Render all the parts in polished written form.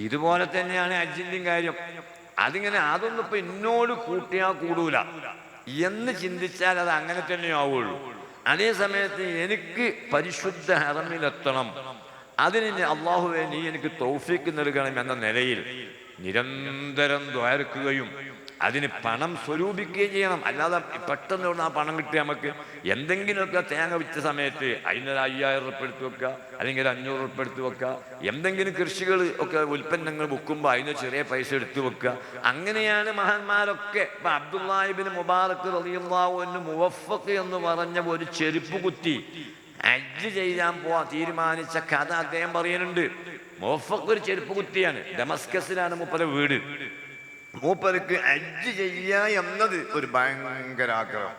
ഇതുപോലെ തന്നെയാണ് ഹജ്ജിന്റെയും കാര്യം. അതിങ്ങനെ അതൊന്നും ഇപ്പൊ എന്നോട് കൂട്ടിയാൽ കൂടൂല എന്ന് ചിന്തിച്ചാൽ അത് അങ്ങനെ തന്നെ ആവുള്ളൂ. അതേ സമയത്ത് എനിക്ക് പരിശുദ്ധ ഹറമിലെത്തണം, അതിന് അള്ളാഹുവേ നീ എനിക്ക് തൗഫീക്ക് നൽകണം എന്ന നിലയിൽ നിരന്തരം ദ്വാരക്കുകയും അതിന് പണം സ്വരൂപിക്കുകയും ചെയ്യണം. അല്ലാതെ പെട്ടെന്ന് ആ പണം കിട്ടി നമുക്ക് എന്തെങ്കിലുമൊക്കെ തേങ്ങ വിറ്റ സമയത്ത് അതിനൊരു 5000 ഉറുപ്പിക എടുത്ത് വെക്കുക, അല്ലെങ്കിൽ 500 ഉറുപ്പിക എടുത്ത് വെക്കുക. എന്തെങ്കിലും കൃഷികൾ ഒക്കെ ഉൽപ്പന്നങ്ങൾ വിൽക്കുമ്പോൾ അതിന് ചെറിയ പൈസ എടുത്തു വെക്കുക. അങ്ങനെയാണ് മഹാന്മാരൊക്കെ. ഇപ്പൊ അബ്ദുല്ലാഹി ഇബ്നു മുബാറക് റളിയല്ലാഹു അൻഹു മുവഫഖ് എന്ന് പറഞ്ഞ ഒരു ചെരുപ്പ് കുത്തി ഹജ്ജ് ചെയ്യാൻ പോവാൻ തീരുമാനിച്ച കഥ അദ്ദേഹം പറയുന്നുണ്ട്. മുവഫഖ് ഒരു ചെരുപ്പ് കുത്തിയാണ്. ഡമസ്കസിലാണ് മൂപ്പരെ വീട്. മൂപ്പർക്ക് ഹജ്ജ് ചെയ്യുക എന്നത് ഒരു ഭയങ്കര ആഗ്രഹം.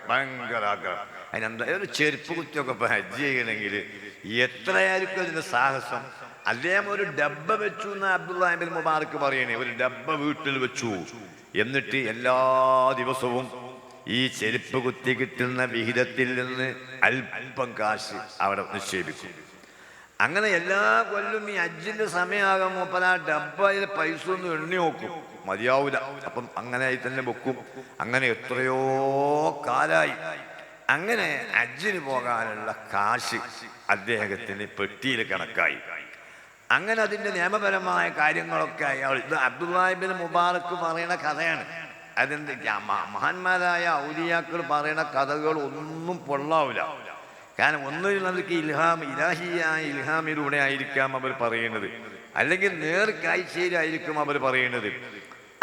അതിനെന്താ ഒരു ചെരുപ്പ് കുത്തിയൊക്കെ ഇപ്പൊ ഹജ്ജ് ചെയ്യണമെങ്കിൽ എത്രയായിരിക്കും അതിന്റെ സാഹസം. അദ്ദേഹം ഒരു ഡബ്ബ വെച്ചു എന്ന് അബ്ദുല്ലാഹി ഇബ്നു മുബാറക് പറയണേ. ഒരു ഡബ്ബ വീട്ടിൽ വെച്ചു. എന്നിട്ട് എല്ലാ ദിവസവും ഈ ചെരുപ്പ് കുത്തി കിട്ടുന്ന വിഹിതത്തിൽ നിന്ന് അല്പം കാശ് അവിടെ നിക്ഷേപിക്കും. അങ്ങനെ എല്ലാ കൊല്ലും ഈ ഹജ്ജിന്റെ സമയമാകുമ്പോൾ മൂപ്പര് ആ ഡബ്ബയിൽ പൈസ ഒന്ന് എണ്ണി നോക്കും, മതിയാവൂല. അപ്പം അങ്ങനെ തന്നെ വെക്കും. അങ്ങനെ എത്രയോ കാലായി. അങ്ങനെ ഹജ്ജിന് പോകാനുള്ള കാശ് അദ്ദേഹത്തിന് പെട്ടിയിൽ കണക്കായി. അങ്ങനെ അതിൻ്റെ നിയമപരമായ കാര്യങ്ങളൊക്കെ അയാൾ, ഇത് അബ്ദുല്ലാഹി ഇബ്നു മുബാറക് പറയുന്ന കഥയാണ്. അതെന്ത് മഹാന്മാരായ ഔലിയാക്കൾ പറയുന്ന കഥകൾ ഒന്നും പൊള്ളാവില്ല. കാരണം ഒന്നും നമുക്ക് ഇലാഹിയായ ഇൽഹാമിലൂടെ ആയിരിക്കാം അവർ പറയുന്നത്, അല്ലെങ്കിൽ നേർക്കാഴ്ചയിലായിരിക്കും അവർ പറയുന്നത്.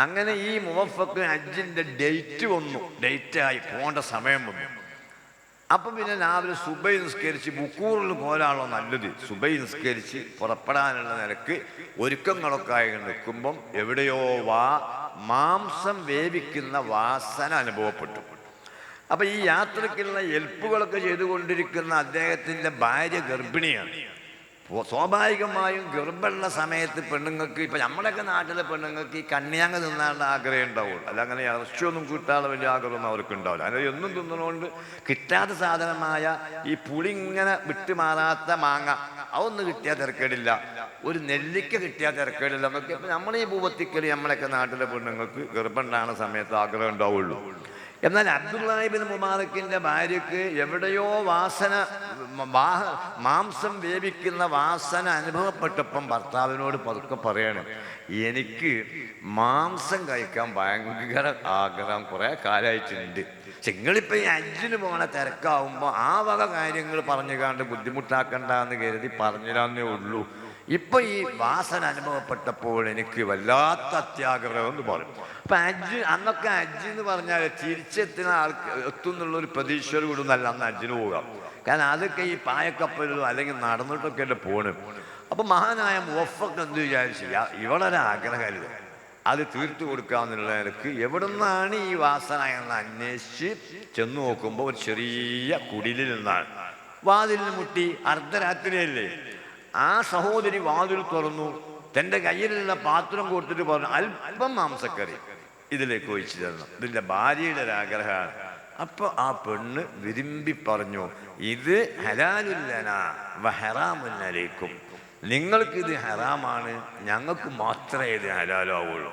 അങ്ങനെ ഈ മുവഫഖ് ഹജ്ജിന്റെ ഡേറ്റായി പോകേണ്ട സമയം വന്നു. അപ്പം പിന്നെ രാവിലെ സുബൈ നിസ്കരിച്ച് ബുക്കൂറിൽ പോലാണല്ലോ നല്ലത്. സുബൈ നിസ്കരിച്ച് പുറപ്പെടാനുള്ള നിലക്ക് ഒരുക്കങ്ങളൊക്കെ ആയി നിൽക്കുമ്പം എവിടെയോ മാംസം വേവിക്കുന്ന വാസന അനുഭവപ്പെട്ടു. അപ്പൊ ഈ യാത്രക്കുള്ള ഹെൽപ്പുകളൊക്കെ ചെയ്തുകൊണ്ടിരിക്കുന്ന അദ്ദേഹത്തിന്റെ ഭാര്യ ഗർഭിണിയാണ്. സ്വാഭാവികമായും ഗർഭമുള്ള സമയത്ത് പെണ്ണുങ്ങൾക്ക്, ഇപ്പൊ നമ്മുടെയൊക്കെ നാട്ടിലെ പെണ്ണുങ്ങൾക്ക് ഈ കണ്ണിയാങ്ങ തിന്നാനുള്ള ആഗ്രഹം ഉണ്ടാവുള്ളൂ. അല്ല അങ്ങനെ ഇറച്ചിയൊന്നും കിട്ടാതെ വലിയ ആഗ്രഹമൊന്നും അവർക്ക് ഉണ്ടാവില്ല. അങ്ങനെ എന്നും തിന്നതുകൊണ്ട് കിട്ടാത്ത സാധനമായ ഈ പുളി ഇങ്ങനെ വിട്ടുമാറാത്ത മാങ്ങ അതൊന്നും കിട്ടിയാൽ തിരക്കേടില്ല, ഒരു നെല്ലിക്ക കിട്ടിയാൽ തിരക്കേടില്ല എന്നൊക്കെ ഇപ്പൊ നമ്മളീ ഭൂപത്തിക്കല് നമ്മളൊക്കെ നാട്ടിലെ പെണ്ണുങ്ങൾക്ക് ഗർഭമുണ്ടാകുന്ന സമയത്ത് ആഗ്രഹം ഉണ്ടാവുള്ളൂ. എന്നാൽ അബ്ദുല്ലാഹി ഇബ്നു മുബാറക്കിന്റെ ഭാര്യക്ക് എവിടെയോ മാംസം വേവിക്കുന്ന വാസന അനുഭവപ്പെട്ടപ്പം ഭർത്താവിനോട് പതുക്കെ പറയണം, എനിക്ക് മാംസം കഴിക്കാൻ ഭയങ്കര ആഗ്രഹം കുറെ കാലമായിട്ടുണ്ട്. നിങ്ങളിപ്പോൾ ഈ ഹജ്ജിന് പോകണ തിരക്കാവുമ്പോൾ ആ വക കാര്യങ്ങൾ പറഞ്ഞുകാണ്ട് ബുദ്ധിമുട്ടാക്കണ്ട എന്ന് കരുതി പറഞ്ഞിരാന്നേ ഉള്ളൂ. ഇപ്പൊ ഈ വാസന അനുഭവപ്പെട്ടപ്പോൾ എനിക്ക് വല്ലാത്ത അത്യാഗ്രഹം എന്ന് പറയും. അപ്പൊ ഹജ്ജ് അന്നൊക്കെ ഹജ്ജ് എന്ന് പറഞ്ഞാൽ തിരിച്ചെത്തുന്ന എത്തും എന്നുള്ളൊരു പ്രതീക്ഷയോട് കൂടി നല്ല അന്ന് ഹജ്ജിന് പോകാം. കാരണം അതൊക്കെ ഈ പായക്കപ്പലിലോ അല്ലെങ്കിൽ നടന്നിട്ടൊക്കെ അല്ലേ പോണ്. അപ്പൊ മഹാനായ മുവഫഖ് എന്ത് വിചാരിച്ചില്ല, ഇവളൊരാഗ്രഹമല്ല, അത് തീർത്തു കൊടുക്കാന്നുള്ള നിലക്ക് എവിടെ നിന്നാണ് ഈ വാസന എന്ന് അന്വേഷിച്ച് ചെന്ന് നോക്കുമ്പോൾ ഒരു ചെറിയ കുടിലിൽ നിന്നാണ്. വാതിലിന് മുട്ടി, അർദ്ധരാത്രിയല്ലേ. ആ സഹോദരി വാതിൽ തുറന്നു, തൻ്റെ കയ്യിലുള്ള പാത്രം കൊടുത്തിട്ട് പറഞ്ഞു, അല്പം മാംസക്കറി ഇതിലേക്ക് ഒഴിച്ചു തരണം. ഇതിൻ്റെ ഭാര്യയുടെ ഒരാഗ്രഹമാണ്. അപ്പൊ ആ പെണ്ണ് വിരുമ്പി പറഞ്ഞു, ഇത് ഹലാലുല്ലനാ വ ഹറാമുൻ അലൈക്കും, നിങ്ങൾക്കിത് ഹറാമാണ്, ഞങ്ങൾക്ക് മാത്രമേ ഇത് ഹലാലാവുള്ളൂ.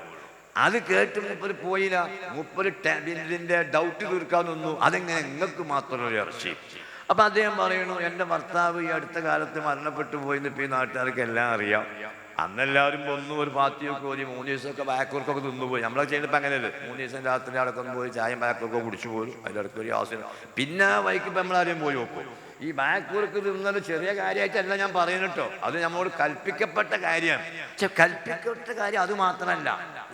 അത് കേട്ട് മൂപ്പര് പോയില്ല. മൂപ്പര് ഇതിൻ്റെ ഡൗട്ട് തീർക്കാൻ നിന്നു, അതെങ്ങനെ നിങ്ങൾക്ക് മാത്രമൊരു ഇറച്ചി. അപ്പൊ അദ്ദേഹം പറയുന്നു, എൻ്റെ ഭർത്താവ് ഈ അടുത്ത കാലത്ത് മരണപ്പെട്ടു പോയിന്ന് ഇപ്പം ഈ നാട്ടുകാർക്ക് എല്ലാം അറിയാം. അന്നെല്ലാവരും ഒന്നും ഒരു പാത്തിയൊക്കെ പോയി 3 ദിവസമൊക്കെ ബാക്കൂർക്കൊക്കെ തിന്നുപോയി. നമ്മളൊക്കെ ചെയ്യുന്നപ്പോൾ അങ്ങനെയല്ലേ, 3 ദിവസം രാത്രി അടക്കം പോയി ചായയും ബാക്കൂർക്കൊക്കെ കുടിച്ചു പോലും. അതിൻ്റെ അടുത്ത് ഒരു ആവശ്യം പിന്നെ വൈകിപ്പോൾ നമ്മളാരെയും പോയി നോക്കും. ഈ ബാക്കൂർക്ക് തിന്നത് ചെറിയ കാര്യമായിട്ടല്ല ഞാൻ പറയുന്നുട്ടോ, അത് നമ്മളോട് കൽപ്പിക്കപ്പെട്ട കാര്യമാണ്. പക്ഷെ കൽപ്പിക്കപ്പെട്ട കാര്യം അത് മാത്രമല്ല,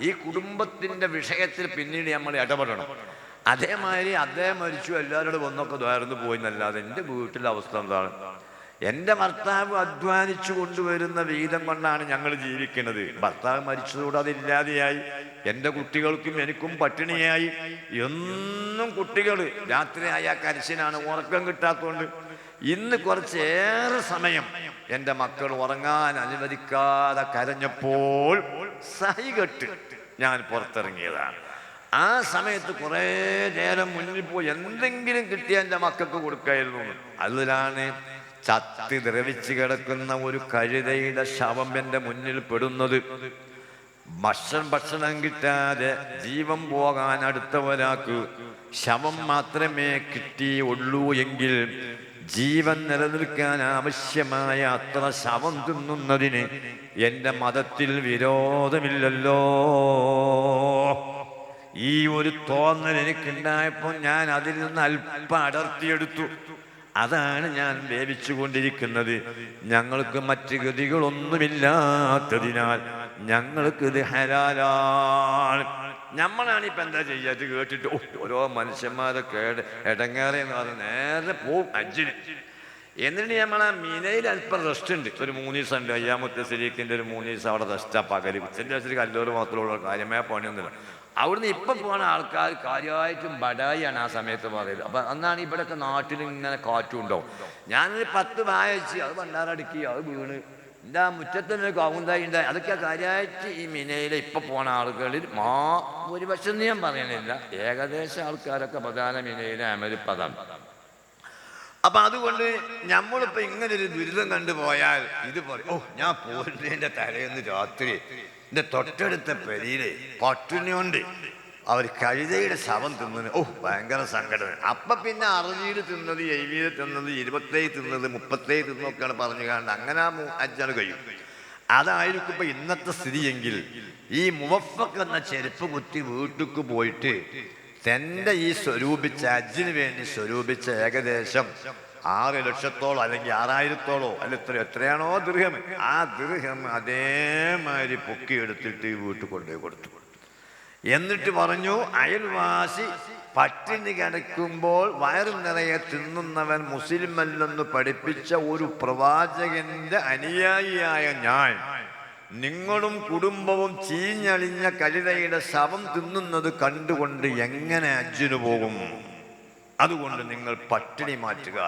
ഈ കുടുംബത്തിൻ്റെ വിഷയത്തിൽ പിന്നീട് നമ്മൾ ഇടപെടണം. അതേമാതിരി അദ്ദേഹം മരിച്ചു, എല്ലാവരോടും ഒന്നൊക്കെ ദ്വാരന്ന് പോയി എന്നല്ലാതെ എൻ്റെ വീട്ടിലെ അവസ്ഥ എന്താണ്? എൻ്റെ ഭർത്താവ് അധ്വാനിച്ചു കൊണ്ടുവരുന്ന വീതം കൊണ്ടാണ് ഞങ്ങൾ ജീവിക്കുന്നത്. ഭർത്താവ് മരിച്ചതോടെ അതില്ലാതെയായി. എൻ്റെ കുട്ടികൾക്കും എനിക്കും പട്ടിണിയായി. എന്നും കുട്ടികൾ രാത്രിയായ കരച്ചിലാണ്, ഉറക്കം കിട്ടാത്തതുകൊണ്ട്. ഇന്ന് കുറച്ചേറെ സമയം എൻ്റെ മക്കൾ ഉറങ്ങാൻ അനുവദിക്കാതെ കരഞ്ഞപ്പോൾ സഹികെട്ട് ഞാൻ പുറത്തിറങ്ങിയതാണ്. ആ സമയത്ത് കുറേ നേരം മുന്നിൽ പോയി എന്തെങ്കിലും കിട്ടിയാൽ എൻ്റെ മക്കൾക്ക് കൊടുക്കായിരുന്നു. അതിലാണ് ചത്തി ദ്രവിച്ച് കിടക്കുന്ന ഒരു കഴുതയുടെ ശവം എൻ്റെ മുന്നിൽ പെടുന്നത്. ഭക്ഷണം കിട്ടാതെ ജീവൻ പോകാൻ അടുത്ത ഒരാൾക്ക് ശവം മാത്രമേ കിട്ടിയുള്ളൂ എങ്കിൽ ജീവൻ നിലനിൽക്കാൻ ആവശ്യമായ അത്ര ശവം തിന്നുന്നതിന് എൻ്റെ മതത്തിൽ വിരോധമില്ലല്ലോ. ഈ ഒരു തോന്നൽ എനിക്കുണ്ടായപ്പോൾ ഞാൻ അതിൽ നിന്ന് അല്പം അടർത്തിയെടുത്തു. അതാണ് ഞാൻ വേവിച്ചുകൊണ്ടിരിക്കുന്നത്. ഞങ്ങൾക്ക് മറ്റ് ഗതികളൊന്നുമില്ലാത്തതിനാൽ ഞങ്ങൾക്കിത് ഹലാലാണ്. നമ്മളാണ് ഇപ്പം എന്താ ചെയ്യാത് കേട്ടിട്ട് ഓരോ മനുഷ്യന്മാരൊക്കെ ഇടങ്ങേറെന്ന് പറഞ്ഞ് നേരെ പോവും ഹജ്ജിന്. എന്നിട്ട് നമ്മളാ മിനയിൽ അല്പം റെസ്റ്റ് ഉണ്ട്. ഒരു 3 ദിവസം ഉണ്ട്. അയ്യാമത്തെ ശരീരത്തിൻ്റെ ഒരു 3 ദിവസം അവിടെ റെസ്റ്റാ. പകല് ഉച്ചൻ്റെ ശരി കല്ലോറ് മാത്രമുള്ള കാര്യമായ പണിയൊന്നുമില്ല. അവിടുന്ന് ഇപ്പം പോകുന്ന ആൾക്കാർ കാര്യമായിട്ടും ബടായിയാണ് ആ സമയത്ത് പറയുന്നത്. അപ്പം അന്നാണ് ഇവിടെയൊക്കെ നാട്ടിൽ ഇങ്ങനെ കാറ്റും ഉണ്ടാവും. ഞാനൊരു 10 വായച്ച് അത് ഭണ്ഡാരടുക്കി അത് വീണ് എൻ്റെ ആ മുറ്റത്തിന് കവുന്തായി ഉണ്ടായി. അതൊക്കെ കാര്യമായിട്ട് ഈ മിനയിൽ ഇപ്പം പോണ ആളുകളിൽ ഭൂരിപക്ഷം ഞാൻ പറയണില്ല, ഏകദേശം ആൾക്കാരൊക്കെ പ്രധാന മിനയിലെ അമരിപ്പതാണ്. അപ്പം അതുകൊണ്ട് നമ്മളിപ്പോൾ ഇങ്ങനൊരു ദുരിതം കണ്ടുപോയാൽ ഇത് പറയും, ഞാൻ പോരുന്നതിൻ്റെ തലേന്ന് രാത്രി എൻ്റെ തൊട്ടടുത്ത പെരിയില് പട്ടിണിയുണ്ട്, അവർ കഴുതയുടെ ശവം തിന്നത്. ഭയങ്കര സങ്കടം. അപ്പം പിന്നെ 60 തിന്നത്, 70 തിന്നത്, 27 തിന്നത്, 37 തിന്നൊക്കെയാണ് പറഞ്ഞു കാണുന്നത്. അങ്ങനെ ഹജ്ജാണ് കഴിയും. അതായിരിക്കും ഇപ്പം ഇന്നത്തെ സ്ഥിതിയെങ്കിൽ ഈ മുവഫക്ക് എന്ന ചെരുപ്പ് കുത്തി വീട്ടിക്ക് പോയിട്ട് തൻ്റെ ഈ സ്വരൂപിച്ച ഹജ്ജിന് വേണ്ടി സ്വരൂപിച്ച ഏകദേശം 6 ലക്ഷത്തോളം അല്ലെങ്കിൽ 6000-ഓളോ അല്ല എത്രയാണോ ദിർഹം, ആ ദിർഹം അതേമാതിരി പൊക്കിയെടുത്തിട്ട് വീട്ടിൽ കൊണ്ടുപോയി കൊടുത്തു. എന്നിട്ട് പറഞ്ഞു, അയൽവാസി പട്ടിണി കിടക്കുമ്പോൾ വയറു നിറയെ തിന്നുന്നവൻ മുസ്ലിമല്ലെന്ന് പഠിപ്പിച്ച ഒരു പ്രവാചകന്റെ അനുയായിയായ ഞാൻ നിങ്ങളും കുടുംബവും ചീഞ്ഞളിഞ്ഞ കഴുതയുടെ ശവം തിന്നുന്നത് കണ്ടുകൊണ്ട് എങ്ങനെ ഹജ്ജിന് പോകും? അതുകൊണ്ട് നിങ്ങൾ പട്ടിണി മാറ്റുക.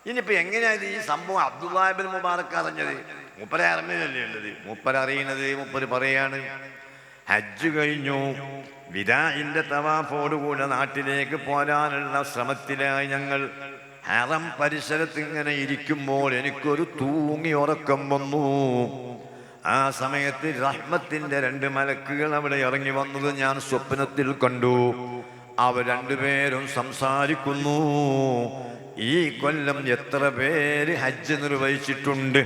ഇനിയിപ്പോൾ എങ്ങനെയായത് ഈ സംഭവം അബ്ദുല്ലാഹ് ഇബ്നു മുബാറക്ക് അറിഞ്ഞത്? മൂപ്പരെ അറിഞ്ഞതല്ലേ ഉള്ളത്. മൂപ്പരറിയണത് മൂപ്പര് പറയാണ്, ഹജ്ജ് കഴിഞ്ഞു, വിദാഇന്റെ തവാഫോടുകൂടെ നാട്ടിലേക്ക് പോരാനുള്ള ശ്രമത്തിലായി ഞങ്ങൾ ഹറം പരിസരത്ത് ഇങ്ങനെ ഇരിക്കുമ്പോൾ എനിക്കൊരു തൂങ്ങി ഉറക്കം വന്നു. ആ സമയത്ത് റഹ്മത്തിന്റെ 2 മലക്കുകൾ അവിടെ ഇറങ്ങി വന്നത് ഞാൻ സ്വപ്നത്തിൽ കണ്ടു. അവർ 2 പേരും സംസാരിക്കുന്നു, ഈ കൊല്ലം എത്ര പേര് ഹജ്ജ് നിർവഹിച്ചിട്ടുണ്ട്?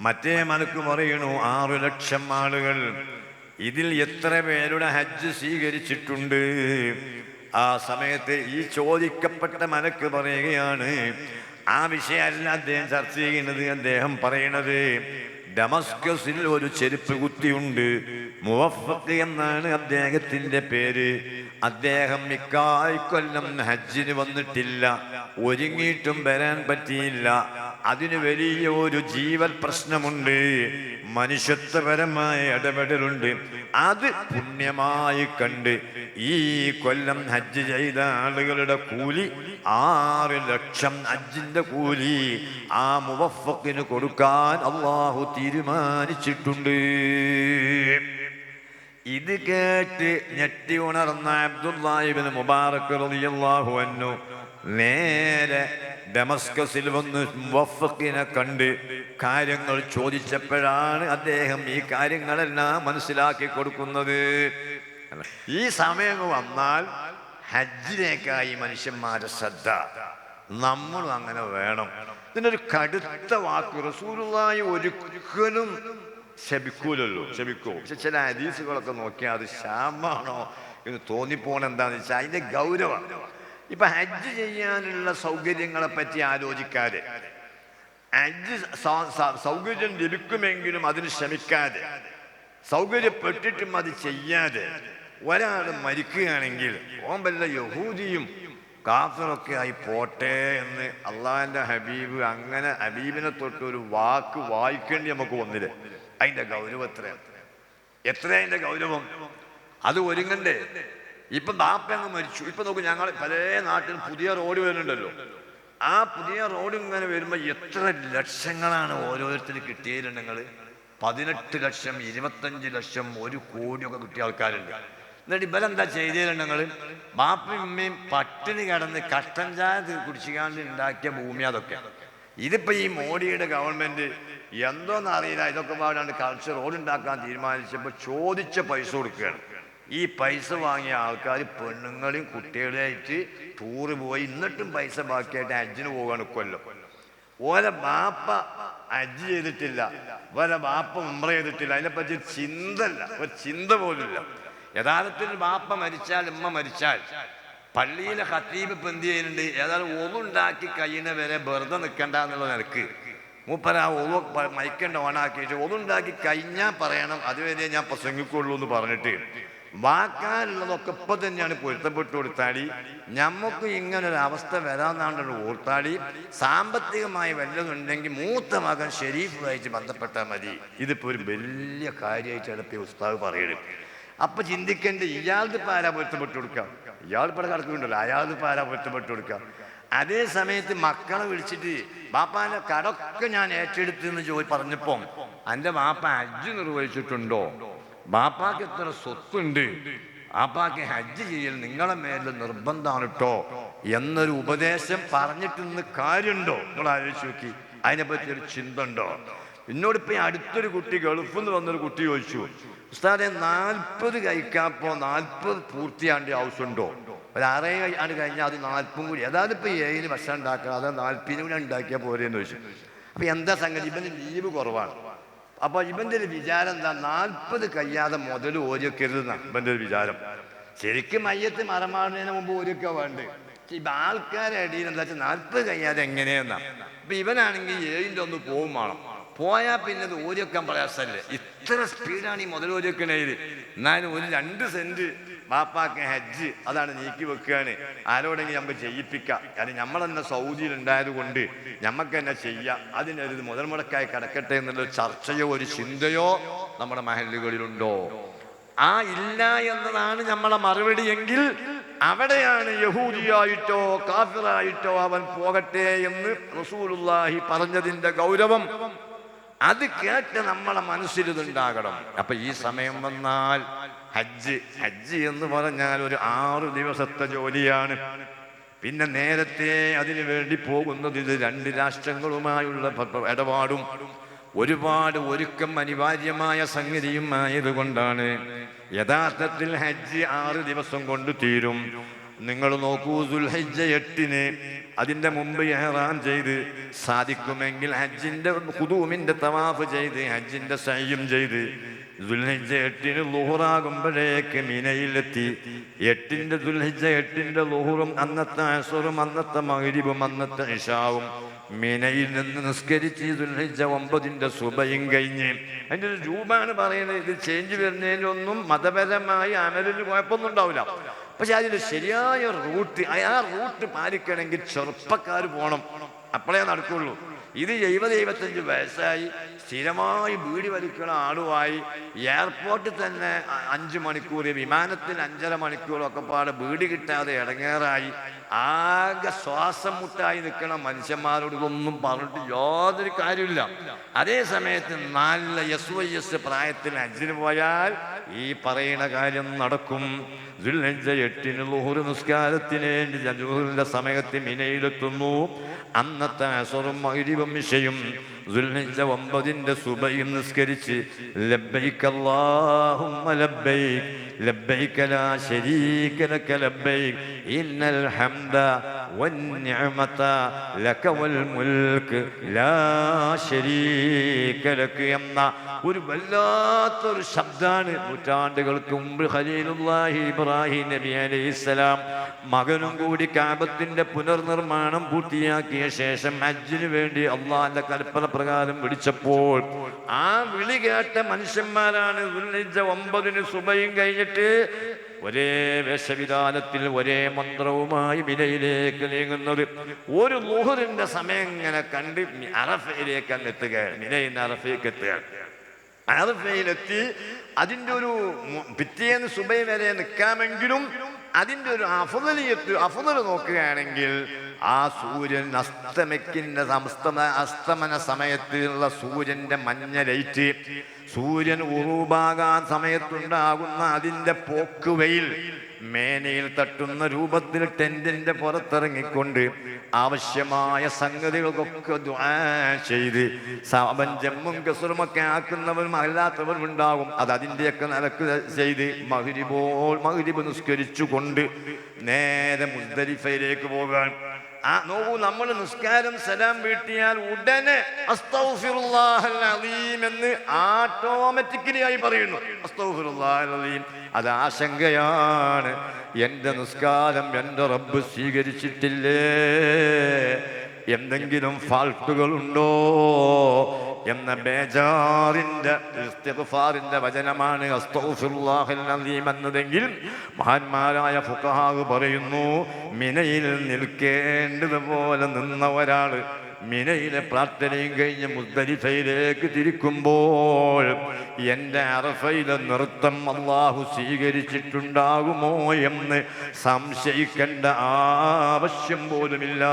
മറ്റേ മലക്ക് പറയണു 6 ലക്ഷം ആളുകൾ. ഇതിൽ എത്ര പേരുടെ ഹജ്ജ് സ്വീകരിച്ചിട്ടുണ്ട്? ആ സമയത്ത് ഈ ചോദിക്കപ്പെട്ട മലക്ക് പറയുകയാണ്, ആ വിഷയമല്ല അദ്ദേഹം ചർച്ച ചെയ്യുന്നത്. അദ്ദേഹം പറയണത്, ഡമസ്കസിൽ ഒരു ചെരുപ്പ് കുത്തിയുണ്ട്, മുവഫക്ക് എന്നാണ് അദ്ദേഹത്തിന്റെ പേര്. അദ്ദേഹം ഇക്കൊല്ലം ഹജ്ജിന് വന്നിട്ടില്ല, ഒരുങ്ങിയിട്ടും വരാൻ പറ്റിയില്ല. അതിന് വലിയ ഒരു ജീവൽ പ്രശ്നമുണ്ട്, മനുഷ്യത്വപരമായ ഇടപെടലുണ്ട്. അത് പുണ്യമായി കണ്ട് ഈ കൊല്ലം ഹജ്ജ് ചെയ്ത ആളുകളുടെ കൂലി 6 ലക്ഷം ഹജ്ജിന്റെ കൂലി ആ മുവഫക്കിന് കൊടുക്കാൻ അല്ലാഹു തീരുമാനിച്ചിട്ടുണ്ട്. ഇത് കേട്ട് ഞെട്ടി ഉണർന്ന അബ്ദുല്ലാഹ് ഇബ്നു മുബാറക്ക് റളിയല്ലാഹു അൻഹു നേരെ ഡമസ്കസിൽ വന്ന് മുവഫക്കിനെ കണ്ട് കാര്യങ്ങൾ ചോദിച്ചപ്പോഴാണ് അദ്ദേഹം ഈ കാര്യങ്ങളെല്ലാം മനസ്സിലാക്കി കൊടുക്കുന്നത്. ഈ സമയം വന്നാൽ ഹജ്ജിനേക്കായി മനുഷ്യന്മാരുടെ ശ്രദ്ധ നമ്മളും അങ്ങനെ വേണം. ഇതിനൊരു കടുത്ത വാക്ക് റസൂലുള്ളാഹി ഒരിക്കലും ശപിക്കൂലല്ലോ. ശപിക്കൂ, പക്ഷെ ചില ഹദീസുകളൊക്കെ നോക്കിയാൽ അത് ശാമാണോ എന്ന് തോന്നിപ്പോണ എന്താന്ന് വെച്ചാൽ അതിന്റെ ഗൗരവം. ഇപ്പൊ ഹജ്ജ് ചെയ്യാനുള്ള സൗകര്യങ്ങളെ പറ്റി ആലോചിക്കാതെ, ഹജ്ജ് സൗകര്യം ലഭിക്കുമെങ്കിലും അതിന് ശ്രമിക്കാതെ, സൗകര്യപ്പെട്ടിട്ടും അത് ചെയ്യാതെ ഒരാൾ മരിക്കുകയാണെങ്കിൽ ഓൻ വല്ല യഹൂദിയും കാഫിറൊക്കെ ആയി പോട്ടെ എന്ന് അള്ളാഹിന്റെ ഹബീബ്, അങ്ങനെ ഹബീബിനെ തൊട്ട് ഒരു വാക്ക് വായിക്കേണ്ടി നമുക്ക് വന്നില്ലേ? അതിന്റെ ഗൗരവം എത്ര അതിന്റെ ഗൗരവം? അത് ഒരുങ്ങണ്ടേ? ഇപ്പൊ ബാപ്പ അങ്ങ് മരിച്ചു. ഇപ്പൊ നോക്കൂ, ഞങ്ങൾ പല നാട്ടിൽ പുതിയ റോഡ് വരുന്നുണ്ടല്ലോ. ആ പുതിയ റോഡ് ഇങ്ങനെ വരുമ്പോ എത്ര ലക്ഷങ്ങളാണ് ഓരോരുത്തരും കിട്ടിയിട്ടുണ്ടെങ്കിൽ 18 ലക്ഷം, 25 ലക്ഷം, 1 കോടിയൊക്കെ കിട്ടിയ ആൾക്കാരുണ്ട്. എന്നിട്ട് ഇവരെന്താ ചെയ്തിട്ടുണ്ടെങ്കിൽ ബാപ്പയും ഉമ്മയും പട്ടിണി കിടന്ന് കട്ടൻ ചായ കുടിച്ചുകാണ്ട് ഉണ്ടാക്കിയ ഭൂമി അതൊക്കെ. ഇതിപ്പോ ഈ മോഡിയുടെ ഗവൺമെന്റ് എന്തോന്നറിയില്ല, ഇതൊക്കെ പാടാണ്ട് കളിച്ച് റോഡുണ്ടാക്കാൻ തീരുമാനിച്ചപ്പോൾ ചോദിച്ച പൈസ കൊടുക്കുകയാണ്. ഈ പൈസ വാങ്ങിയ ആൾക്കാർ പെണ്ണുങ്ങളെയും കുട്ടികളായിട്ട് ടൂറ് പോയി, എന്നിട്ടും പൈസ ബാക്കിയായിട്ട് ഹജ്ജിന് പോകാൻ കൊല്ലം. ഓലെ ബാപ്പ ഹജ്ജ് ചെയ്തിട്ടില്ല, ഓലെ ബാപ്പ ഉംറ ചെയ്തിട്ടില്ല, അതിനെപ്പറ്റി ചിന്തല്ല, ഒരു ചിന്ത പോലുമില്ല. യഥാർത്ഥത്തിൽ ബാപ്പ മരിച്ചാൽ, ഉമ്മ മരിച്ചാൽ പള്ളിയിലെ ഖത്തീബ് ഇപ്പം എന്ത് ചെയ്യുന്നുണ്ട്, ഏതായാലും ഒന്നുണ്ടാക്കി കഴിയുന്ന വരെ വെറുതെ നിൽക്കണ്ട എന്നുള്ള നിലക്ക് മൂപ്പര ആ മൈക്കണ്ട ഓണാക്കിയിട്ട് ഒന്നുണ്ടാക്കി കഴിഞ്ഞാൽ പറയണം, അതുവരെ ഞാൻ പ്രസംഗിക്കുള്ളൂ എന്ന് പറഞ്ഞിട്ട് വാക്കാനുള്ളതൊക്കെ ഇപ്പം തന്നെയാണ് പൊരുത്തപ്പെട്ടു കൊടുത്താളി. നമുക്ക് ഇങ്ങനൊരവസ്ഥ വരാമെന്നാണ് ഓർത്താളി. സാമ്പത്തികമായി വല്ലതുണ്ടെങ്കിൽ മൂത്ത മകൻ ഷെരീഫുമായിട്ട് ബന്ധപ്പെട്ടാൽ മതി. ഇതിപ്പോൾ ഒരു വലിയ കാര്യമായിട്ട് ചിലപ്പോൾ ഉസ്താദ് പറയണം. അപ്പം ചിന്തിക്കേണ്ട, ഇയാൾക്ക് ഇപ്പം ആരാ പൊരുത്തപ്പെട്ട് കൊടുക്കാം? ഇയാളിപ്പോൾ കിടക്കുന്നുണ്ടല്ലോ, അയാൾക്ക് ഇപ്പം ആരാ പൊരുത്തപ്പെട്ട് കൊടുക്കാം? അതേ സമയത്ത് മക്കളെ വിളിച്ചിട്ട് ബാപ്പാൻ്റെ കടമൊക്കെ ഞാൻ ഏറ്റെടുത്തെന്ന് പറഞ്ഞപ്പം എൻ്റെ ബാപ്പ ഹജ്ജ് നിർവഹിച്ചിട്ടുണ്ടോ, ബാപ്പാക്ക് എത്ര സ്വത്തുണ്ട്, ബാപ്പാക്ക് ഹജ്ജ് ചെയ്യൽ നിങ്ങളെ മേലിൽ നിർബന്ധമാണ് കേട്ടോ എന്നൊരു ഉപദേശം പറഞ്ഞിട്ടിന്ന് കാര്യമുണ്ടോ? നിങ്ങൾ ആലോചിച്ച് നോക്കി, അതിനെപ്പറ്റി ഒരു ചിന്ത ഉണ്ടോ? എന്നോടിപ്പോൾ അടുത്തൊരു കുട്ടി, ഗൾഫിൽ നിന്ന് വന്നൊരു കുട്ടി ചോദിച്ചു, ഉസ്താദെ 40 കഴിക്കാപ്പോൾ 40 പൂർത്തിയാണ്ട് ആവശ്യമുണ്ടോ? ഒരു 6 ആണ് കഴിഞ്ഞാൽ അത് 40 കൂടി, അതായത് ഇപ്പോൾ 7 ഭക്ഷണം ഉണ്ടാക്കുക, അത് 40 കൂടി ഉണ്ടാക്കിയാൽ പോരെയെന്ന് ചോദിച്ചു. അപ്പോൾ എന്താ സംഗതി, ഇവൻ്റെ ലീവ് കുറവാണ്. അപ്പോൾ ഇവൻ്റെ ഒരു വിചാരം എന്താ, 40 കഴിയാതെ മുതൽ ഓരിയൊക്കെരുതെന്നാണ് ഇവൻ്റെ ഒരു വിചാരം. ശരിക്കും മയ്യത്ത് മറമാടുന്നതിന് മുമ്പ് ഓരിയൊക്കെ വേണ്ട. ഇപ്പം ആൾക്കാരുടെ ഇടയിൽ എന്താ വെച്ചാൽ 40 കഴിയാതെ എങ്ങനെയെന്നാണ്. ഇപ്പം ഇവനാണെങ്കിൽ 7ൻ്റെ ഒന്ന് പോവും വേണം, പോയാൽ പിന്നെ ഇത് ഓരിയൊക്കാൻ പ്രയാസമല്ലേ. ഇത്ര സ്പീഡാണ് ഈ മുതൽ ഓരിയൊക്കണേൽ. എന്നാലും ഒരു 2 സെൻറ്റ് ബാപ്പാക്ക് ഹജ്ജ് അതാണ് നീക്കി വെക്കുകയാണ്. ആരോടെങ്കിലും നമുക്ക് ചെയ്യിപ്പിക്കാം, കാരണം നമ്മൾ തന്നെ സൗദിയിൽ ഉണ്ടായത് കൊണ്ട് നമുക്ക് തന്നെ ചെയ്യാം. അതിനൊരു മുതൽ മുടക്കായി കിടക്കട്ടെ എന്നുള്ളൊരു ചർച്ചയോ ഒരു ചിന്തയോ നമ്മുടെ മഹല്ലുകളിലുണ്ടോ? ആ ഇല്ല എന്നതാണ് നമ്മളെ മറുപടി. എങ്കിൽ അവിടെയാണ് യഹൂദിയായിട്ടോ കാഫിറായിട്ടോ അവൻ പോകട്ടെ എന്ന് റസൂലുള്ളാഹി പറഞ്ഞതിൻ്റെ ഗൗരവം. അത് കേട്ട് നമ്മളെ മനസ്സിലിതുണ്ടാകണം. അപ്പൊ ഈ സമയം വന്നാൽ ഹജ്ജ് എന്ന് പറഞ്ഞാൽ ഒരു 6 ദിവസത്തെ ജോലിയാണ്. പിന്നെ നേരത്തെ അതിനു വേണ്ടി പോകുന്നത് ഇത് 2 രാഷ്ട്രങ്ങളുമായുള്ള ഇടപാടും ഒരുപാട് ഒരുക്കം അനിവാര്യമായ സംഗതിയും ആയതുകൊണ്ടാണ് യഥാർത്ഥത്തിൽ ഹജ്ജ് 6 ദിവസം കൊണ്ട് തീരും. നിങ്ങൾ നോക്കൂ, ദുൽഹിജ്ജ 8-ന് അതിൻ്റെ മുമ്പ് ഇഹ്റാം ചെയ്ത് സാധിക്കുമെങ്കിൽ ഹജ്ജിൻ്റെ ഖുദൂമിൻ്റെ തവാഫ് ചെയ്ത് ഹജ്ജിൻ്റെ സഅയും ചെയ്ത് ദുൽഹിജ്ജ 8-ന് ളുഹുറാകുമ്പോഴേക്ക് മിനയിലെത്തി. 8-ന്റെ ദുൽഹിജ്ജ 8-ന്റെ ളുഹുറും അന്നത്തെ അസ്റും അന്നത്തെ മഗ്രിബും അന്നത്തെ ഇശാവും മിനയിൽ നിന്ന് നിസ്കരിച്ച് ദുൽഹിജ്ജ 9-ന്റെ സുബയും കഴിഞ്ഞ്. അതിൻ്റെ ഒരു രൂപമാണ് പറയുന്നത്. ഇത് ചേഞ്ച് വരുന്നതിലൊന്നും മതപരമായി അമലിന് കുഴപ്പമൊന്നും ഉണ്ടാവില്ല. പക്ഷെ അതിൻ്റെ ശരിയായ റൂട്ട്, ആ റൂട്ട് പാലിക്കണമെങ്കിൽ ചെറുപ്പക്കാർ പോകണം, അപ്പോഴേ നടക്കുള്ളൂ. ഇത് 70-75 വയസ്സായി സ്ഥിരമായി ബീഡി വലിക്കുന്ന ആളുമായി എയർപോർട്ടിൽ തന്നെ 5 മണിക്കൂർ, വിമാനത്തിൽ 5.5 മണിക്കൂറൊക്കെ പാടെ ബീഡി കിട്ടാതെ ഇടങ്ങേറായി ആകെ ശ്വാസം മുട്ടായി നിൽക്കണ മനുഷ്യന്മാരോട് ഇതൊന്നും പറഞ്ഞിട്ട് യാതൊരു കാര്യമില്ല. അതേ സമയത്ത് നല്ല SYS പ്രായത്തിൽ ഹജ്ജിന് പോയാൽ ഈ പറയുന്ന കാര്യം നടക്കും. ദുൽഹിജ്ജ 8-ന് ളുഹുർ നിസ്കാരത്തിന് ളുഹുറിന്റെ സമയത്ത് മിനയിലെത്തുന്നു. അന്നത്തെ അസ്റും മഗ്രിബും ഇശയും ദുൽഹിജ്ജ 9-ന്റെ സുബയും നിസ്കരിച്ച് ലബ്ബൈക അല്ലാഹുമ്മ ലബ്ബൈക ലബ്ബൈക ലാ ശരീക ലക ലബ്ബൈക ഇന്നൽ ഹംദ വന്നിഅമത ലക വൽ മുൽക്ക് ലാ ശരീക ലക എന്ന ഒരു വല്ലാത്തൊരു ശബ്ദാണ്. നൂറ്റാണ്ടുകൾക്ക് മുമ്പ് ഖലീലുല്ലാഹി ഇബ്രാഹിം നബി അലൈഹിസ്സലാം മകനും കൂടി കഅബത്തിന്റെ പുനർനിർമ്മാണം പൂർത്തിയാക്കിയ ശേഷം ഹജ്ജിന് വേണ്ടി അള്ളാഹിന്റെ കൽപ്പന പ്രകാരം വിളിച്ചപ്പോൾ ആ വിളി കേട്ട മനുഷ്യന്മാരാണ് ദുൽഹിജ്ജ 9-ന് സുബയും കഴിഞ്ഞിട്ട് ഒരേ വേഷവിധാനത്തിൽ ഒരേ മന്ത്രവുമായി മിനയിലേക്ക് നീങ്ങുന്നത്. ഒരു ളുഹറിന്റെ സമയം ഇങ്ങനെ കണ്ട് അറഫയിലേക്ക് അങ്ങ് എത്തുകയാണ്. മിനയിൽ നിന്ന് അറഫയിലേക്ക് എത്തുകയാണ്. അറഫയിലെത്തി അതിൻ്റെ ഒരു പിറ്റേന്ന് സുബൈ വരെ നിൽക്കാമെങ്കിലും അതിൻ്റെ ഒരു അഫ്ളൽ നോക്കുകയാണെങ്കിൽ ആ സൂര്യൻ അസ്തമന സമയത്തുള്ള സൂര്യന്റെ മഞ്ഞ ലൈറ്റ്, സൂര്യൻ ഉറൂബാകാൻ സമയത്തുണ്ടാകുന്ന അതിൻ്റെ പോക്കുവെയിൽ മേനയിൽ തട്ടുന്ന രൂപത്തിൽ ടെന്റിന്റെ പുറത്തിറങ്ങിക്കൊണ്ട് ആവശ്യമായ സംഗതികൾക്കൊക്കെ ദുആ ചെയ്ത് സാബൻ ജമ്മും കസുറുമൊക്കെ ആക്കുന്നവരും അല്ലാത്തവരും ഉണ്ടാകും. അത് അതിൻ്റെയൊക്കെ നിലക്ക് ചെയ്ത് മഗ്രിബ് നിസ്കരിച്ചുകൊണ്ട് നേരെ മുസ്ദലിഫയിലേക്ക് പോകാൻ. നോക്കൂ, നമ്മൾ നിസ്കാരം സലാം വീട്ടിയാൽ ഉടനെ അസ്തഗ്ഫിറുല്ലാഹൽ അലീം എന്ന് ഓട്ടോമാറ്റിക്കലി ആയി പറയുന്നു. അസ്തഗ്ഫിറുല്ലാഹൽ അലീം. അത് ആശങ്കയാണ്, എൻ്റെ നിസ്കാരം എൻ്റെ റബ്ബ് സ്വീകരിച്ചിട്ടില്ലേ, എന്തെങ്കിലും ഫാൾട്ടുകളുണ്ടോ എന്ന ബേജാറിന്റെ ഇസ്തിഗ്ഫാറിന്റെ വചനമാണ് അസ്തഗ്ഫിറുല്ലാഹൽ അലീം എന്നതെങ്കിൽ മഹാന്മാരായ ഫുഖഹാ പറയുന്നു, മിനയിൽ നിൽക്കേണ്ടതുപോലെ നിന്ന ഒരാൾ മിനയിലെ പ്രാർത്ഥനയും കഴിഞ്ഞ് മുസ്ദലിഫയിലേക്ക് തിരിക്കുമ്പോൾ എൻ്റെ അറഫയിലെ നൃത്തം അല്ലാഹു സ്വീകരിച്ചിട്ടുണ്ടാകുമോ എന്ന് സംശയിക്കേണ്ട ആവശ്യം പോലുമില്ല.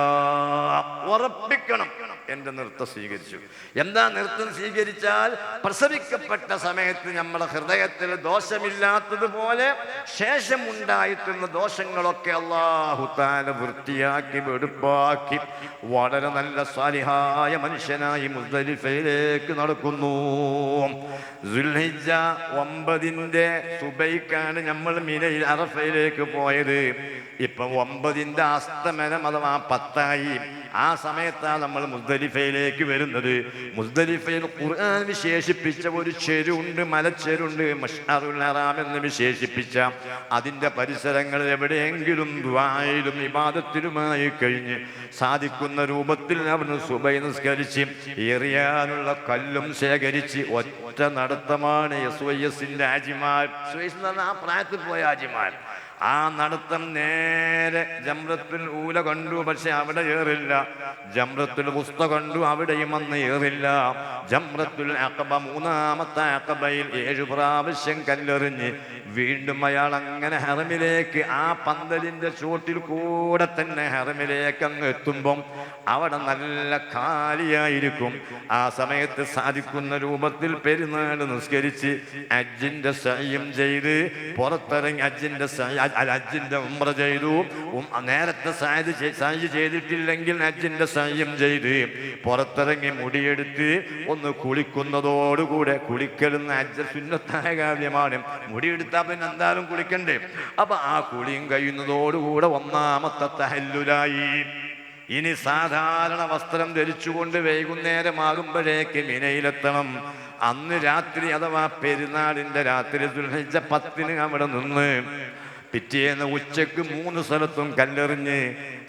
ഉറപ്പിക്കണം എൻ്റെ നൃത്തം സ്വീകരിച്ചു. എന്താ നൃത്തം സ്വീകരിച്ചാൽ? പ്രസവിക്കപ്പെട്ട സമയത്ത് നമ്മുടെ ഹൃദയത്തിൽ ദോഷമില്ലാത്തതുപോലെ ശേഷമുണ്ടായിട്ടുള്ള ദോഷങ്ങളൊക്കെ അല്ലാഹു തആല വൃത്തിയാക്കി വെടുപ്പാക്കി വളരെ നല്ല സാലിഹായ മനുഷ്യനായി മുസ്ദലിഫയിലേക്ക് നടക്കുന്നു. ദുൽഹിജ്ജ 9 സുബൈക്കാണ് നമ്മൾ മിനയിൽ അറഫയിലേക്ക് പോയത്. ഇപ്പൊ 9 അസ്തമനം അഥവാ 10 ആ സമയത്താണ് നമ്മൾ മുസ്ദലിഫയിലേക്ക് വരുന്നത്. മുസ്ദലിഫയിൽ ഖുർആൻ വിശേഷിപ്പിച്ച ഒരു ചെരുണ്ട്, മലച്ചെരുണ്ട്, മശ്അറുൽ ഹറാം എന്ന് വിശേഷിപ്പിച്ച അതിൻ്റെ പരിസരങ്ങളിൽ എവിടെയെങ്കിലും ദുആയിലും ഇബാദത്തിലുമായി കഴിഞ്ഞ് സാധിക്കുന്ന രൂപത്തിൽ അവിടുന്ന് സുബൈ നിസ്കരിച്ച് എറിയാനുള്ള കല്ലും ശേഖരിച്ച് ഒറ്റ നടത്തമാണ് യസ്വയ്യസിന്റെ ആജിമാർ. സുവൈസ് എന്ന് പറഞ്ഞാൽ ആ പ്രായത്തിൽ പോയ ആജിമാർ. ആ നടത്തം നേരെ ജംറത്തുൽ ഊല കണ്ടു, പക്ഷെ അവിടെ ഏറില്ല. ജംറത്തുൽ വുസ്ത കണ്ടു, അവിടെയും അന്ന് ഏറില്ല. ജംറത്തുൽ അഖബ 3ാമത്തെ അഖബയിൽ 7 പ്രാവശ്യം കല്ലെറിഞ്ഞ് വീണ്ടും അയാൾ അങ്ങനെ ഹറമിലേക്ക് ആ പന്തലിന്റെ ചോട്ടിൽ കൂടെ തന്നെ ഹറമിലേക്ക് അങ്ങ് എത്തുമ്പം അവിടെ നല്ല കാലിയായിരിക്കും. ആ സമയത്ത് സാധിക്കുന്ന രൂപത്തിൽ പെരുന്നാൾ നിസ്കരിച്ച് ഹജ്ജിന്റെ സഅയും ചെയ്ത് പുറത്തിറങ്ങി ഹജ്ജിന്റെ ഉംറ ചെയ്തു. നേരത്തെ സഅയ് ചെയ്തിട്ടില്ലെങ്കിൽ ഹജ്ജിന്റെ സഅയും ചെയ്ത് പുറത്തിറങ്ങി മുടിയെടുത്ത് ഒന്ന് കുളിക്കുന്നതോടുകൂടെ, കുളിക്കലുന്ന ഹജ്ജ് സുന്നത്തായ കാര്യമാണ്, മുടിയെടുത്താൽ പിന്നെ എന്തായാലും കുളിക്കണ്ടേ. അപ്പൊ ആ കുളിയും കഴിയുന്നതോടുകൂടെ 1ാമത്തെ തഹല്ലുലായി. ഇനി സാധാരണ വസ്ത്രം ധരിച്ചുകൊണ്ട് വൈകുന്നേരമാകുമ്പോഴേക്ക് മിനയിലെത്തണം. അന്ന് രാത്രി അഥവാ പെരുന്നാളിന്റെ രാത്രി ദുൽഹിജ്ജ 10 അവിടെ നിന്ന് പിറ്റേന്ന് ഉച്ചക്ക് 3 സ്ഥലത്തും കല്ലെറിഞ്ഞ്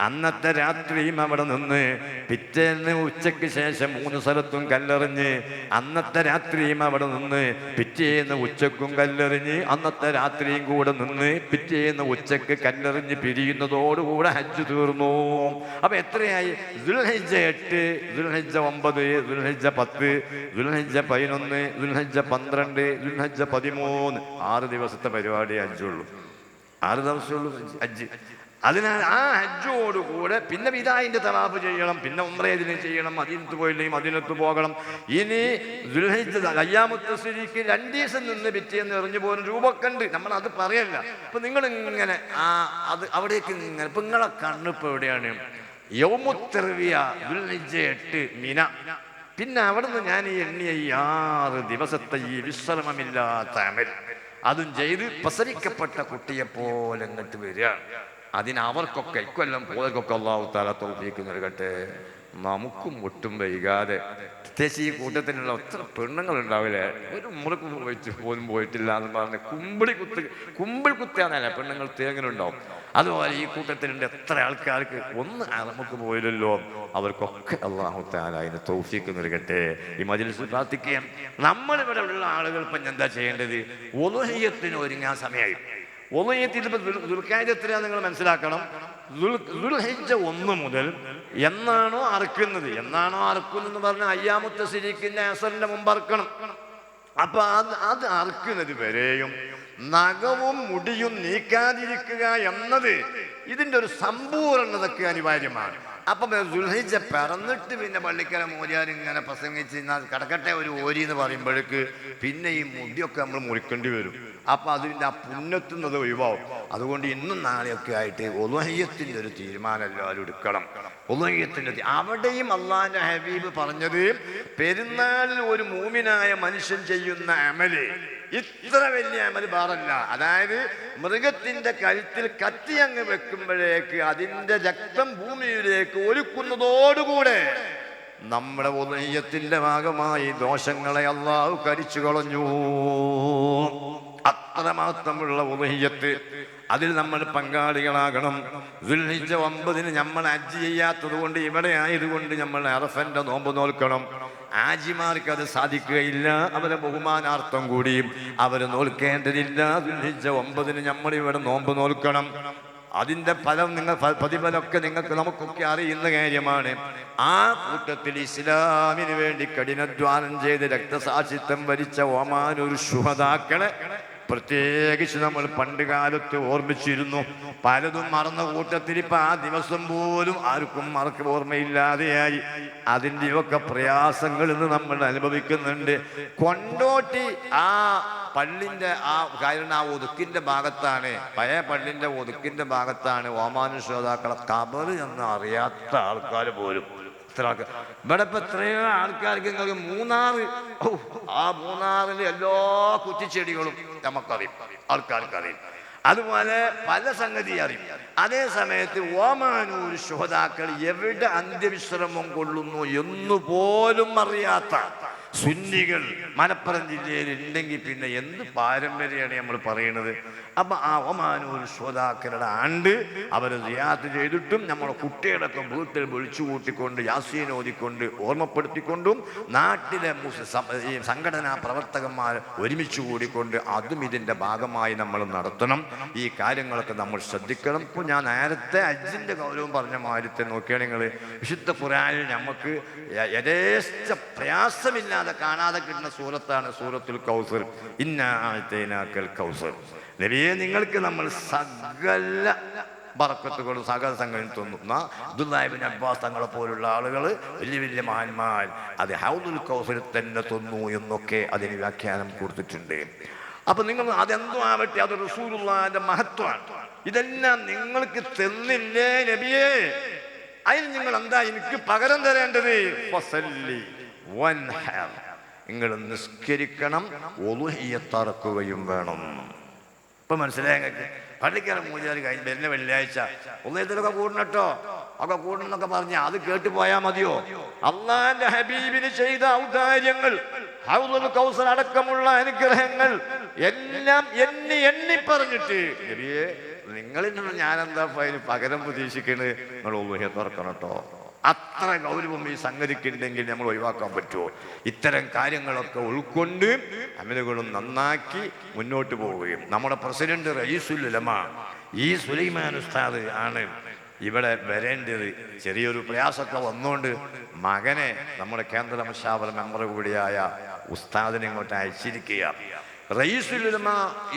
അന്നത്തെ രാത്രിയും അവിടെ നിന്ന് പിറ്റേന്ന് ഉച്ചയ്ക്ക് ശേഷം 3 സ്ഥലത്തും കല്ലെറിഞ്ഞ് അന്നത്തെ രാത്രിയും അവിടെ നിന്ന് പിറ്റേന്ന് ഉച്ചക്കും കല്ലെറിഞ്ഞ് അന്നത്തെ രാത്രിയും കൂടെ നിന്ന് പിറ്റേന്ന് ഉച്ചക്ക് കല്ലെറിഞ്ഞ് പിരിയുന്നതോടുകൂടെ ഹജ്ജ് തീർന്നു. അപ്പൊ എത്രയായി? ദുൽഹിജ്ജ 8, ദുൽഹിജ്ജ 9, ദുൽഹിജ്ജ 10, ദുൽഹിജ്ജ 11, ദുൽഹിജ്ജ 12, ദുൽഹിജ്ജ 13. 6 ദിവസത്തെ പരിപാടി ഹജ്ജുള്ളൂ. 6 ദിവസമുള്ളൂ ഹജ്ജ്. അതിനാൽ ആ ഹജ്ജോടുകൂടെ പിന്നെ വിദാഇന്റെ തവാഫ് ചെയ്യണം, പിന്നെ ഉംറ ചെയ്യണം, മദീനത്ത് പോയില്ലെങ്കിൽ മദീനത്ത് പോകണം. ഇനി ദുൽഹിജ്ജ അയ്യാമുൽ തശ്രീഖ് 2 ദിവസം നിന്ന് പിറ്റേന്ന് എറിഞ്ഞു പോകുന്ന രൂപമൊക്കെ ഉണ്ട്. നമ്മൾ അത് പറയല്ല. അപ്പൊ നിങ്ങൾ ഇങ്ങനെ അത് അവിടേക്ക് ഇങ്ങനെ ഇപ്പൊ നിങ്ങളെ കണ്ണിപ്പോ എവിടെയാണ്? യൗമുൽ തർവിയ ദുൽഹിജ്ജ 8 മിന. പിന്നെ അവിടുന്ന് ഞാൻ ഈ എണ്ണിയ ഈ 6 ദിവസത്തെ ഈ വിശ്രമമില്ലാത്ത അമൽ അതും ചെയ്ത് പ്രസരിക്കപ്പെട്ട കുട്ടിയെ പോലെ ഇങ്ങോട്ട് വരികയാണ്. അതിനവർക്കൊക്കെ ഇക്കൊല്ലം പോയവർക്കൊക്കെ അല്ലാഹു തആല തൗഫീഖ് നൽകട്ടെ. നമുക്കും ഒട്ടും വൈകാതെ, പ്രത്യേകിച്ച് ഈ കൂട്ടത്തിലുള്ള ഒത്തിരി പെണ്ണുങ്ങൾ ഉണ്ടാവില്ലേ, ഒരു മുറുക്ക് പോലും പോയിട്ടില്ല എന്ന് പറഞ്ഞ് കുമ്പിൾ കുത്താന്നല്ല പെണ്ണുങ്ങൾ തേങ്ങനുണ്ടാവും. അതുപോലെ ഈ കൂട്ടത്തിലുണ്ട് എത്ര ആൾക്കാർക്ക് ഒന്ന് നമുക്ക് പോയില്ലല്ലോ, അവർക്കൊക്കെ അല്ലാഹു തആല അതിന് തൗഫീഖ് നൽകട്ടെ. ഈ മജ്‌ലിസിൽ പ്രാർത്ഥിക്കുകയും നമ്മളിവിടെ ഉള്ള ആളുകൾ ഇപ്പം എന്താ ചെയ്യേണ്ടത്? ഉളുഹിയ്യത്തിന് ഒരുങ്ങാൻ സമയമായി. ഉളുഹിയ്യത്തിൽ ദുൽഖഅദ നിങ്ങൾ മനസ്സിലാക്കണം. ദുൽഹിജ്ജ 1 മുതൽ എന്നാണോ അറുക്കുന്നത് പറഞ്ഞാൽ അയ്യാമുൽ തശ്രീഖിന്റെ അസറിന്റെ മുമ്പ് അറുക്കണം. അപ്പൊ അത് അറുക്കുന്നത് വരെയും നഖവും മുടിയും നീക്കാതിരിക്കുക എന്നത് ഇതിൻ്റെ ഒരു സമ്പൂർണ്ണതയ്ക്ക് അനിവാര്യമാണ്. അപ്പം ദുൽഹിജ്ജ പിറന്നിട്ട് പിന്നെ പള്ളിക്കര മോചാർ ഇങ്ങനെ പ്രസംഗിച്ച് കിടക്കട്ടെ ഒരു ഓരി എന്ന് പറയുമ്പോഴേക്ക് പിന്നെ ഈ മുടിയൊക്കെ നമ്മൾ മുറിക്കേണ്ടി വരും. അപ്പം അതിൻ്റെ ആ പുണ്യത്തുന്നത് ഒഴിവാകും. അതുകൊണ്ട് ഇന്നും നാളെയൊക്കെ ആയിട്ട് ഉളുഹിയ്യത്തിൻ്റെ ഒരു തീരുമാനം എല്ലാവരും എടുക്കണം. ഉളുഹിയ്യത്തിൻ്റെ അവിടെയും അള്ളാഹിൻ്റെ ഹബീബ് പറഞ്ഞത് പെരുന്നാളിൽ ഒരു മൂമിനായ മനുഷ്യൻ ചെയ്യുന്ന അമല് ഇത്ര വലിയ അമല് പാറല്ല. അതായത് മൃഗത്തിന്റെ കഴുത്തിൽ കത്തി അങ്ങ് വെക്കുമ്പോഴേക്ക് അതിന്റെ രക്തം ഭൂമിയിലേക്ക് ഒഴുക്കുന്നതോടുകൂടെ നമ്മുടെ ഉളുഹിയ്യത്തിന്റെ ഭാഗമായി ദോഷങ്ങളെ അള്ളാഹു കരിച്ചു കളഞ്ഞു. അത്ര മാത്രമുള്ള ഉളുഹിയ്യത്ത്, അതിൽ നമ്മൾ പങ്കാളികളാകണം. ദുൽഹിജ്ജ 9 നമ്മൾ ഹജ്ജ് ചെയ്യാത്തത് കൊണ്ട് ഇവിടെ ആയതുകൊണ്ട് നമ്മൾ അറഫന്റെ നോമ്പ് നോൽക്കണം. ആജിമാർക്ക് അത് സാധിക്കുകയില്ല. അവരെ ബഹുമാനാർത്ഥം കൂടിയും അവർ നോൽക്കേണ്ടതില്ല. ദുൽഹിജ്ജ 9 നമ്മൾ ഇവിടെ നോമ്പ് നോൽക്കണം. അതിൻ്റെ ഫലം പ്രതിഫലമൊക്കെ നമുക്കൊക്കെ അറിയുന്ന കാര്യമാണ്. ആ കൂട്ടത്തിൽ ഇസ്ലാമിന് വേണ്ടി കഠിനാധ്വാനം ചെയ്ത് രക്തസാക്ഷിത്വം വരിച്ച ഒമാനൂർ ശുഹദാക്കളെ പ്രത്യേകിച്ച് നമ്മൾ പണ്ട് കാലത്ത് ഓർമ്മിച്ചിരുന്നു. പലതും മറന്ന കൂട്ടത്തിൽ ഇപ്പം ആ ദിവസം പോലും ആർക്കും ഓർമ്മയില്ലാതെയായി. അതിൻ്റെയൊക്കെ പ്രയാസങ്ങൾ ഇന്ന് നമ്മൾ അനുഭവിക്കുന്നുണ്ട്. കൊണ്ടോട്ടി ആ പള്ളിൻ്റെ കാരണം ആ ഒതുക്കിൻ്റെ ഭാഗത്താണ്, പഴയ പള്ളിൻ്റെ ഒതുക്കിൻ്റെ ഭാഗത്താണ് ഓമാനൂർ ശുഹദാക്കളെ ഖബർ എന്ന് അറിയാത്ത ആൾക്കാർ പോലും. ഇവിടെ ഇപ്പൊ എത്രയോ ആൾക്കാർക്ക് നിങ്ങൾക്ക് മൂന്നാറ്, ആ മൂന്നാറിലെ എല്ലാ കുറ്റിച്ചെടികളും നമുക്കറിയും, ആൾക്കാർക്കറിയും. അതുപോലെ പല സംഗതി അറിയും. അതേ സമയത്ത് ഓമാനൂർ ശുഹദാക്കൾ എവിടെ അന്ത്യവിശ്രമം കൊള്ളുന്നു എന്നുപോലും അറിയാത്ത സുന്നികൾ മലപ്പുറം ജില്ലയിൽ ഉണ്ടെങ്കിൽ പിന്നെ എന്ത് പാരമ്പര്യമാണ് നമ്മൾ പറയുന്നത്. അപ്പൊ ആ ഒമാനൂർ ശുഹദാക്കളുടെ ആണ്ട് അവർ സിയാറത്ത് ചെയ്തിട്ടും നമ്മുടെ കുട്ടികളൊക്കെ വീട്ടിൽ വിളിച്ചു കൂട്ടിക്കൊണ്ട് യാസീൻ ഓതിക്കൊണ്ട് ഓർമ്മപ്പെടുത്തിക്കൊണ്ടും നാട്ടിലെ ഈ സംഘടനാ പ്രവർത്തകന്മാർ ഒരുമിച്ച് കൂടിക്കൊണ്ട് അതും ഇതിൻ്റെ ഭാഗമായി നമ്മൾ നടത്തണം. ഈ കാര്യങ്ങളൊക്കെ നമ്മൾ ശ്രദ്ധിക്കണം. ഇപ്പോൾ ഞാൻ നേരത്തെ ഹജ്ജിൻ്റെ ഗൗരവം പറഞ്ഞ മാതിരത്തെ നോക്കിയാൽ നിങ്ങൾ വിശുദ്ധ ഖുർആനിൽ നമുക്ക് യഥേഷ്ട പ്രയാസമില്ലാതെ കാണാതെ കിട്ടുന്ന സൂറത്താണ് സൂറത്തുൽ കൗസർ. ഇന്നാ അഅ്തൈനാക്കൽ കൗസർ. നബിയെ നിങ്ങൾക്ക് നമ്മൾ സകല ബറക്കത്തുകളും സകല സംഘടന തോന്നുന്ന അബ്ദുല്ലാഹി ഇബ്നു അബ്ബാസ് തങ്ങളെ പോലുള്ള ആളുകൾ, വലിയ വലിയ മഹാന്മാർ അത് ഹൗദുൽ കൗസറിൽ തന്നെ തൊന്നു എന്നൊക്കെ അതിന് വ്യാഖ്യാനം കൊടുത്തിട്ടുണ്ട്. അപ്പൊ നിങ്ങൾ അതെന്തോ ആവട്ടെ, അത് റസൂലുള്ളാഹിന്റെ മഹത്വമാണ്. ഇതെല്ലാം നിങ്ങൾക്ക് തന്നില്ലേ നബിയേ, അതിന് നിങ്ങൾ എന്താ എനിക്ക് പകരം തരേണ്ടത്? ഫസല്ലി വൻഹർ, നിങ്ങൾ നിസ്കരിക്കണം, ഉളുഹിയ്യത്തറക്കുകയും വേണം. ഇപ്പൊ മനസ്സിലായ പള്ളിക്കാരൻ മൂജാർ കഴിഞ്ഞ് വരുന്ന വെള്ളിയാഴ്ച ഉളുഹിയ്യത്തിലൊക്കെ കൂടണട്ടോ, ഒക്കെ കൂടണമെന്നൊക്കെ പറഞ്ഞാൽ അത് കേട്ടു പോയാൽ മതിയോ? അള്ളാന്റെ ഹബീബിന് ചെയ്ത ഔദാര്യങ്ങൾ, ഹൗദുൽ കൗസർ അടക്കമുള്ള അനുഗ്രഹങ്ങൾ എല്ലാം എണ്ണി എണ്ണി പറഞ്ഞിട്ട് നബിയെ നിങ്ങളിൽ നിന്ന് ഞാനെന്താ അതിന് പകരം പ്രതീക്ഷിക്കുന്നത്? നിങ്ങൾ ഉളുഹിയ്യത്ത് തുറക്കണം കേട്ടോ. അത്ര ഗൗരവം ഈ സംഗതിക്കുണ്ടെങ്കിൽ നമ്മൾ ഒഴിവാക്കാൻ പറ്റുമോ? ഇത്തരം കാര്യങ്ങളൊക്കെ ഉൾക്കൊണ്ട് അമലുകളും നന്നാക്കി മുന്നോട്ട് പോവുകയും നമ്മുടെ പ്രസിഡന്റ് റയീസുൽ ഉലമ ഈ സുലൈമാൻ ഉസ്താദ് ആണ് ഇവിടെ വരേണ്ടത്. ചെറിയൊരു പ്രയാസമൊക്കെ വന്നുകൊണ്ട് മകനെ നമ്മുടെ കേന്ദ്ര മശാവറ മെമ്പർ കൂടിയായ ഉസ്താദിനെ ഇങ്ങോട്ട് അയച്ചിരിക്കുക. റയീസുൽ ഉലമ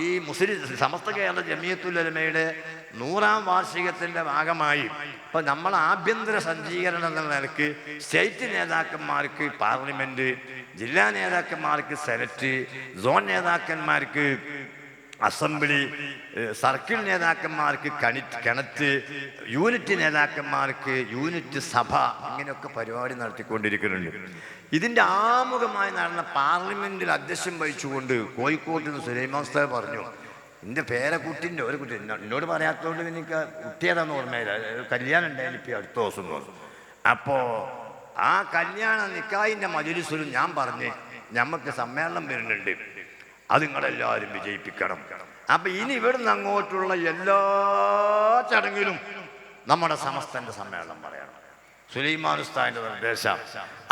ഈ മുസ്ലിം സമസ്ത കേരള ജമിയത്തുൽ ഉലമയുടെ 100ാം വാർഷികത്തിൻ്റെ ഭാഗമായി ഇപ്പം നമ്മൾ ആഭ്യന്തര സജ്ജീകരണം എന്ന നിലയ്ക്ക് സ്റ്റേറ്റ് നേതാക്കന്മാർക്ക് പാർലമെൻറ്റ്, ജില്ലാ നേതാക്കന്മാർക്ക് സെനറ്റ്, സോൺ നേതാക്കന്മാർക്ക് അസംബ്ലി, സർക്കിൾ നേതാക്കന്മാർക്ക് കിണറ്റ്, യൂണിറ്റ് നേതാക്കന്മാർക്ക് യൂണിറ്റ് സഭ, ഇങ്ങനെയൊക്കെ പരിപാടി നടത്തിക്കൊണ്ടിരിക്കുന്നുണ്ട്. ഇതിൻ്റെ ആമുഖമായി നടന്ന പാർലമെൻറ്റിൽ അധ്യക്ഷം വഹിച്ചുകൊണ്ട് കോഴിക്കോട്ട് നിന്ന് സുലൈമാൻ ഉസ്താദ് പറഞ്ഞു, എൻ്റെ പേരക്കുട്ടിൻ്റെ ഒരു കുട്ടി എന്നോട് പറയാത്തതുകൊണ്ട് എനിക്ക് കുട്ടിയതാന്ന് ഓർമ്മയില്ല, കല്യാണം ഉണ്ടായാലും ഇപ്പം അടുത്ത ദിവസം തോന്നും. അപ്പോൾ ആ കല്യാണ നിക്കാഹിൻ്റെ മജ്‌ലിസിലും ഞാൻ പറഞ്ഞ് ഞമ്മക്ക് സമ്മേളനം വരുന്നുണ്ട്, അത് നിങ്ങളെല്ലാവരും വിജയിപ്പിക്കണം. അപ്പം ഇനി ഇവിടുന്ന് അങ്ങോട്ടുള്ള എല്ലാ ചടങ്ങിലും നമ്മുടെ സമസ്തൻ്റെ സമ്മേളനം പറയണം, സുലൈമാൻ ഉസ്താദിന്റെ നിർദ്ദേശം.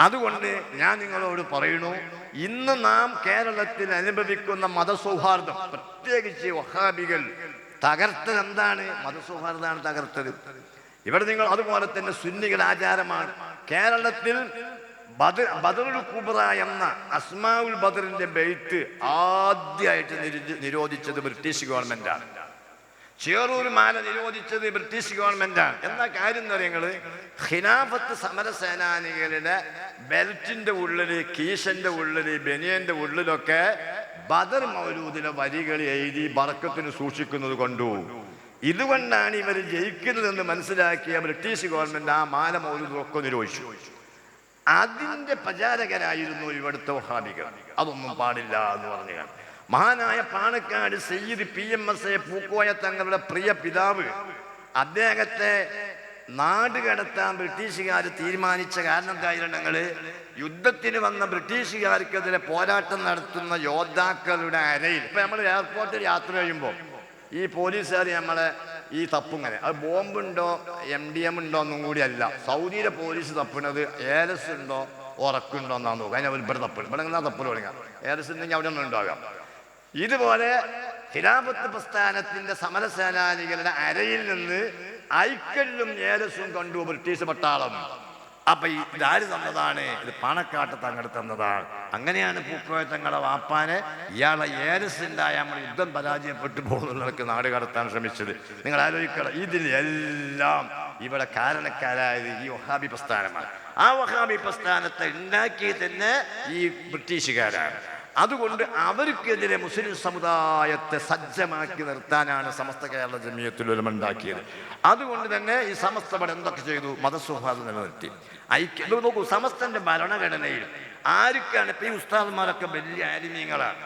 അതുകൊണ്ട് ഞാൻ നിങ്ങളോട് പറയുന്നു, ഇന്ന് നാം കേരളത്തിൽ അനുഭവിക്കുന്ന മതസൗഹാർദ്ദം, പ്രത്യേകിച്ച് വഹാബികൾ തകർത്തത് എന്താണ്? മതസൗഹാർദ്ദമാണ് തകർത്തത്. ഇവിടെ നിങ്ങൾ അതുപോലെ തന്നെ സുന്നികളുടെ ആചാരമാണ്. കേരളത്തിൽ ബദറുൽ കുബ്ര എന്ന അസ്മാഉൽ ബദറിന്റെ ബെയ്ത്ത് ആദ്യമായിട്ട് നിരോധിച്ചത് ബ്രിട്ടീഷ് ഗവൺമെന്റാണ്. ചേറൂർ മാല നിരോധിച്ചത് ബ്രിട്ടീഷ് ഗവൺമെന്റാണ്. എന്താ കാര്യം എന്ന് പറയുന്നത്, ഖിലാഫത്ത് സമരസേനാനികളുടെ ബെൽറ്റിന്റെ ഉള്ളില്, കീശന്റെ ഉള്ളില്, ബനിയന്റെ ഉള്ളിലൊക്കെ ബദർ മൗലൂദിലെ വരികൾ എഴുതി ബറക്കത്തിന് സൂക്ഷിക്കുന്നത് കൊണ്ടു. ഇതുകൊണ്ടാണ് ഇവർ ജയിക്കുന്നതെന്ന് മനസ്സിലാക്കിയ ബ്രിട്ടീഷ് ഗവൺമെന്റ് ആ മാല മൗലൂദൊക്കെ നിരോധിച്ചു. അതിന്റെ പ്രചാരകരായിരുന്നു ഇവിടുത്തെ വഹാബികൾ. അതൊന്നും പാടില്ല എന്ന് പറഞ്ഞു മഹാനായ പാണക്കാട് സയ്യിദ് PMS പൂക്കോയ തങ്ങളുടെ പ്രിയ പിതാവ് അദ്ദേഹത്തെ നാട് കടത്താൻ ബ്രിട്ടീഷുകാർ തീരുമാനിച്ച കാരണം എന്തായിരുന്നെങ്കിൽ, യുദ്ധത്തിന് വന്ന ബ്രിട്ടീഷുകാർക്കെതിരെ പോരാട്ടം നടത്തുന്ന യോദ്ധാക്കളുടെ അരയിൽ ഇപ്പൊ നമ്മൾ എയർപോർട്ടിൽ യാത്ര ചെയ്യുമ്പോൾ ഈ പോലീസുകാർ നമ്മളെ ഈ തപ്പുങ്ങനെ അത് ബോംബുണ്ടോ MDM ഉണ്ടോ ഒന്നും കൂടി അല്ല. സൗദിയിലെ പോലീസ് തപ്പുന്നത് ഏലസ് ഉണ്ടോ ഉറക്കുണ്ടോ എന്നാണ് നോക്കുക. അതിന് ഇവിടെ തപ്പുണ്ട്. ഇവിടെ നിന്നാ തപ്പൽ തുടങ്ങാം. ഏലസ് ഉണ്ടെങ്കിൽ അവിടെ ഒന്നും ഉണ്ടാകാം. ഇതുപോലെ ഖിലാഫത്ത് പ്രസ്ഥാനത്തിന്റെ സമരസേനാനികളുടെ അരയിൽ നിന്ന് ഐക്കല്ലും ഏലസും കണ്ടു ബ്രിട്ടീഷ് പട്ടാളം. അപ്പൊ ഇതാര് തന്നതാണ്? ഇത് പാണക്കാട്ട് തങ്ങൾ തന്നതാണ്. അങ്ങനെയാണ് പൂക്കോയ തങ്ങളുടെ വാപ്പാനെ ഇയാളെ ഏലസുണ്ടായ നമ്മൾ യുദ്ധം പരാജയപ്പെട്ടു പോകുന്നവർക്ക് നാട് കടത്താൻ ശ്രമിച്ചത്. നിങ്ങൾ ആലോചിക്കണം, ഇതിലെല്ലാം ഇവിടെ കാരണക്കാരായത് ഈ വഹാബി പ്രസ്ഥാനമാണ്. ആ വഹാബി പ്രസ്ഥാനത്തെ ഉണ്ടാക്കി തന്നെ ഈ ബ്രിട്ടീഷുകാരാണ്. അതുകൊണ്ട് അവർക്കെതിരെ മുസ്ലിം സമുദായത്തെ സജ്ജമാക്കി നിർത്താനാണ് സമസ്ത കേരള ജമിയത്തുൽ ഉലമ ഉണ്ടാക്കിയത്. അതുകൊണ്ട് തന്നെ ഈ സമസ്ത ഇവിടെ എന്തൊക്കെ ചെയ്തു? മതസൗഹാർദ്ദം നിലനിർത്തി, ഐക്യം. നോക്കൂ, സമസ്തന്റെ ഭരണഘടനയിൽ ആർക്കാണ് ഇപ്പൊ ഈ ഉസ്താദന്മാരൊക്കെ വലിയ ആലിമീങ്ങളാണ്.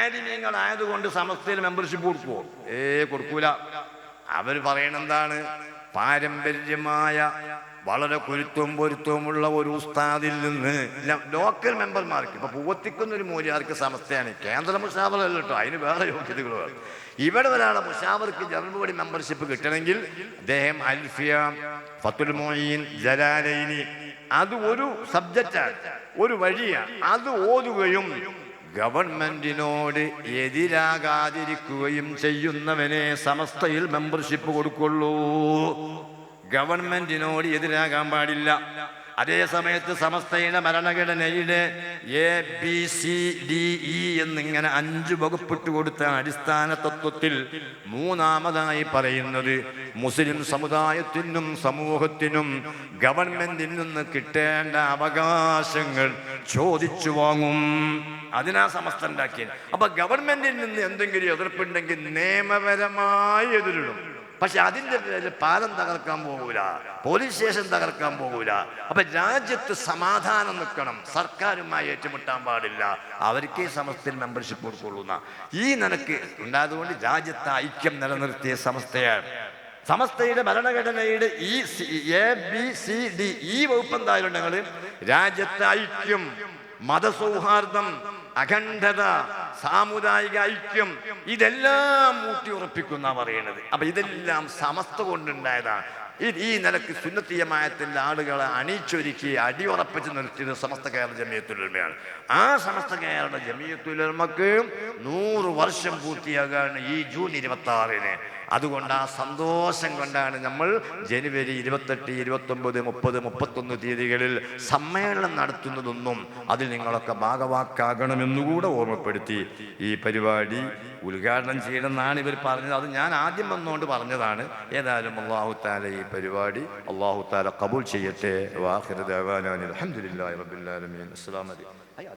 ആലിമീങ്ങളായതുകൊണ്ട് സമസ്തയിൽ മെമ്പർഷിപ്പ് കൊടുക്കുവോ? കൊടുക്കൂല. അവർ പറയണെന്താണ്? പാരമ്പര്യമായ വളരെ കുരുത്തവും പൊരുത്തവുമുള്ള ഒരു ഉസ്താദിൽ നിന്ന് ലോക്കൽ മെമ്പർമാർക്ക്, ഇപ്പൊ പൂവത്തിക്കുന്ന ഒരു മൂലിയാർക്ക് സമസ്തയാണ്, കേന്ദ്ര മുഷാവറല്ല കേട്ടോ, അതിന് വേറെ യോഗ്യതകൾ വേണം. ഇവിടെ ഒരാളെ മുഷാവർക്ക് ജനറൽ ബോഡി മെമ്പർഷിപ്പ് കിട്ടണമെങ്കിൽ അദ്ദേഹം അൽഫിയ, ഫത്തുൽ മൊയ്ൻ, ജലാലൈനി, അത് ഒരു സബ്ജക്റ്റാണ്, ഒരു വഴിയാണ്. അത് ഓതുകയും ഗവൺമെന്റിനോട് എതിരാകാതിരിക്കുകയും ചെയ്യുന്നവനെ സമസ്തയിൽ മെമ്പർഷിപ്പ് കൊടുക്കുള്ളൂ. ഗവൺമെന്റിനോട് എതിരാകാൻ പാടില്ല. അതേ സമയത്ത് സമസ്തയുടെ ഭരണഘടനയുടെ ABCDE എന്നിങ്ങനെ 5 വകുപ്പിട്ട് കൊടുത്ത അടിസ്ഥാന തത്വത്തിൽ മൂന്നാമതായി പറയുന്നത് മുസ്ലിം സമുദായത്തിനും സമൂഹത്തിനും ഗവൺമെന്റിൽ നിന്ന് കിട്ടേണ്ട അവകാശങ്ങൾ ചോദിച്ചു വാങ്ങും. അതിനാ സമസ്ത ഉണ്ടാക്കിയത്. അപ്പൊ ഗവൺമെന്റിൽ നിന്ന് എന്തെങ്കിലും എതിർപ്പുണ്ടെങ്കിൽ നിയമപരമായി എതിരിടും. പക്ഷെ അതിൻ്റെ പേരിൽ പാലം തകർക്കാൻ പോകൂല, പോലീസ് സ്റ്റേഷൻ തകർക്കാൻ പോകൂല. അപ്പൊ രാജ്യത്ത് സമാധാനം നിൽക്കണം, സർക്കാരുമായി ഏറ്റുമുട്ടാൻ പാടില്ല. അവർക്കേ സമസ്തയിൽ മെമ്പർഷിപ്പ് കൊടുക്കുള്ളൂ. ഈ നിലക്ക് ഉണ്ടായതുകൊണ്ട് രാജ്യത്തെ ഐക്യം നിലനിർത്തിയ സമസ്തയാണ്. സമസ്തയുടെ ഭരണഘടനയുടെ ഈ ABCDE വകുപ്പ് എന്തായാലും ഞങ്ങൾ രാജ്യത്തെ ഐക്യം, മതസൗഹാർദ്ദം, അഖണ്ഡത, സാമുദായിക ഐക്യം, ഇതെല്ലാം ഊട്ടി ഉറപ്പിക്കുന്ന പറയുന്നത്. അപ്പൊ ഇതെല്ലാം സമസ്ത കൊണ്ടുണ്ടായതാണ്. ഈ നിലക്ക് സുന്നത്തി ജമാഅത്തിന്റെ ആളുകളെ അണിച്ചൊരുക്കി അടിയുറപ്പിച്ച് നിർത്തിയത് സമസ്ത കേരള ജമിയത്തുൽ ഉലമയാണ്. ആ സമസ്ത കേരള ജമിയത്തുൽ ഉലമക്ക് 100 വർഷം പൂർത്തിയാകാണ് ഈ ജൂൺ 26-ന്. അതുകൊണ്ട് ആ സന്തോഷം കൊണ്ടാണ് നമ്മൾ ജനുവരി 28, 29, 30, 31 തീയതികളിൽ സമ്മേളനം നടത്തുന്നതൊന്നും അതിൽ നിങ്ങളൊക്കെ ഭാഗവാക്കാകണമെന്നുകൂടെ ഓർമ്മപ്പെടുത്തി ഈ പരിപാടി ഉദ്ഘാടനം ചെയ്യണമെന്നാണ് ഇവർ പറഞ്ഞത്. അത് ഞാൻ ആദ്യം വന്നുകൊണ്ട് പറഞ്ഞതാണ്. ഏതായാലും അല്ലാഹു തആല ഈ പരിപാടി അല്ലാഹു തആല ഖബൂൽ ചെയ്യട്ടെ. വആഖിറു ദഅവാനാ അൽഹംദുലില്ലാഹി റബ്ബിൽ ആലമീൻ. അസ്സലാമു അലൈക്കും.